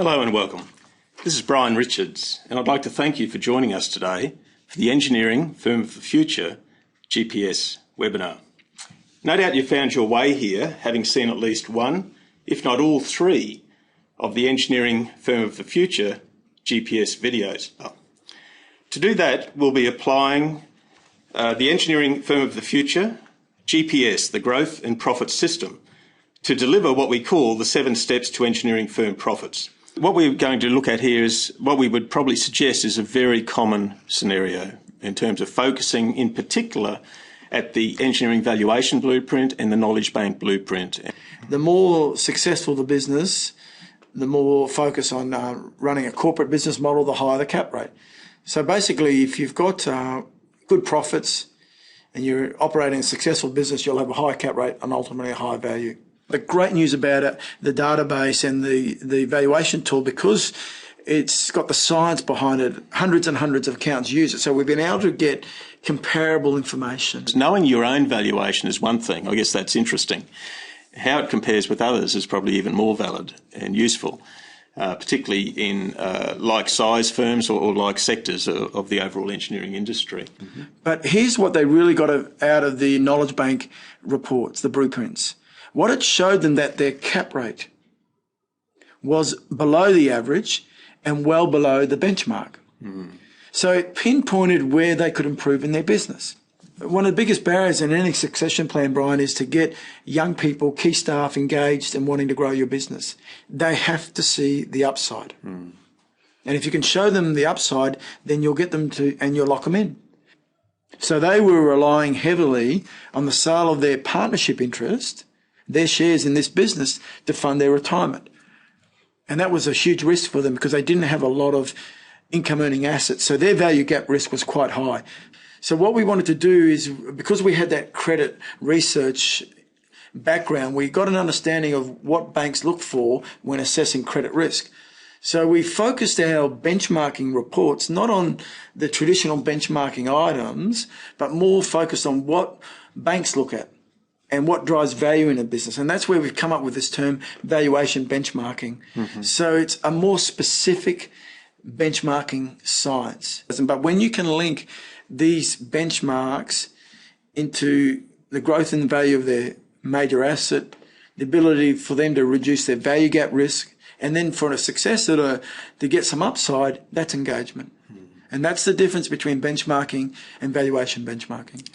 Hello and welcome. This is Brian Richards, and I'd like to thank you for joining us today for the Engineering Firm of the Future GPS webinar. No doubt you found your way here having seen at least one, if not all three, of the Engineering Firm of the Future GPS videos. To do that, we'll be applying the Engineering Firm of the Future GPS, the Growth and Profit System, to deliver what we call the 7 steps to engineering firm profits. What we're going to look at here is what we would probably suggest is a very common scenario in terms of focusing in particular at the engineering valuation blueprint and the knowledge bank blueprint. The more successful the business, the more focus on running a corporate business model, the higher the cap rate. So basically, if you've got good profits and you're operating a successful business, you'll have a high cap rate and ultimately a high value. The great news about it, the database and the valuation tool, because it's got the science behind it, hundreds and hundreds of accountants use it. So we've been able to get comparable information. Knowing your own valuation is one thing. I guess that's interesting. How it compares with others is probably even more valid and useful, particularly in like size firms or like sectors of the overall engineering industry. Mm-hmm. But here's what they really got out of the knowledge bank reports, the blueprints. What it showed them that their cap rate was below the average and well below the benchmark. So it pinpointed where they could improve in their business. One of the biggest barriers in any succession plan, Brian, is to get young people, key staff engaged and wanting to grow your business. They have to see the upside. And if you can show them the upside, then you'll get them to, and you'll lock them in. So they were relying heavily on the sale of their partnership interest, their shares in this business, to fund their retirement. And that was a huge risk for them because they didn't have a lot of income earning assets. So their value gap risk was quite high. So what we wanted to do is, because we had that credit research background, we got an understanding of what banks look for when assessing credit risk. So we focused our benchmarking reports not on the traditional benchmarking items, but more focused on what banks look at and what drives value in a business. And that's where we've come up with this term valuation benchmarking. So it's a more specific benchmarking science. But when you can link these benchmarks into the growth and value of their major asset, the ability for them to reduce their value gap risk, and then for a successor to get some upside, that's engagement. And that's the difference between benchmarking and valuation benchmarking.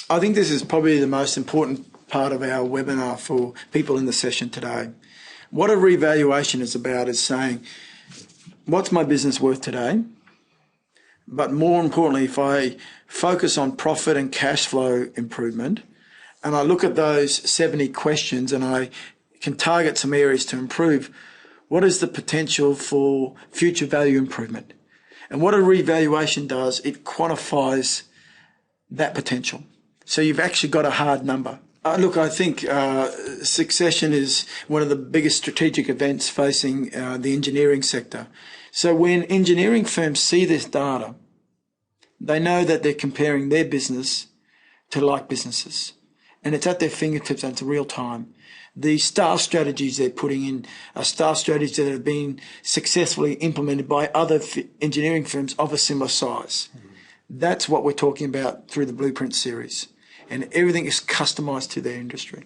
I think this is probably the most important part of our webinar for people in the session today. What a revaluation is about is saying, what's my business worth today? But more importantly, if I focus on profit and cash flow improvement, and I look at those 70 questions and I can target some areas to improve, what is the potential for future value improvement? And what a revaluation does, it quantifies that potential. So you've actually got a hard number. Look, I think succession is one of the biggest strategic events facing the engineering sector. So when engineering firms see this data, they know that they're comparing their business to like businesses. And it's at their fingertips and it's real time. The staff strategies they're putting in are staff strategies that have been successfully implemented by other engineering firms of a similar size. That's what we're talking about through the Blueprint series. And everything is customized to their industry.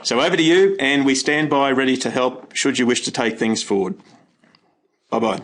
So over to you, and we stand by ready to help should you wish to take things forward. Bye-bye.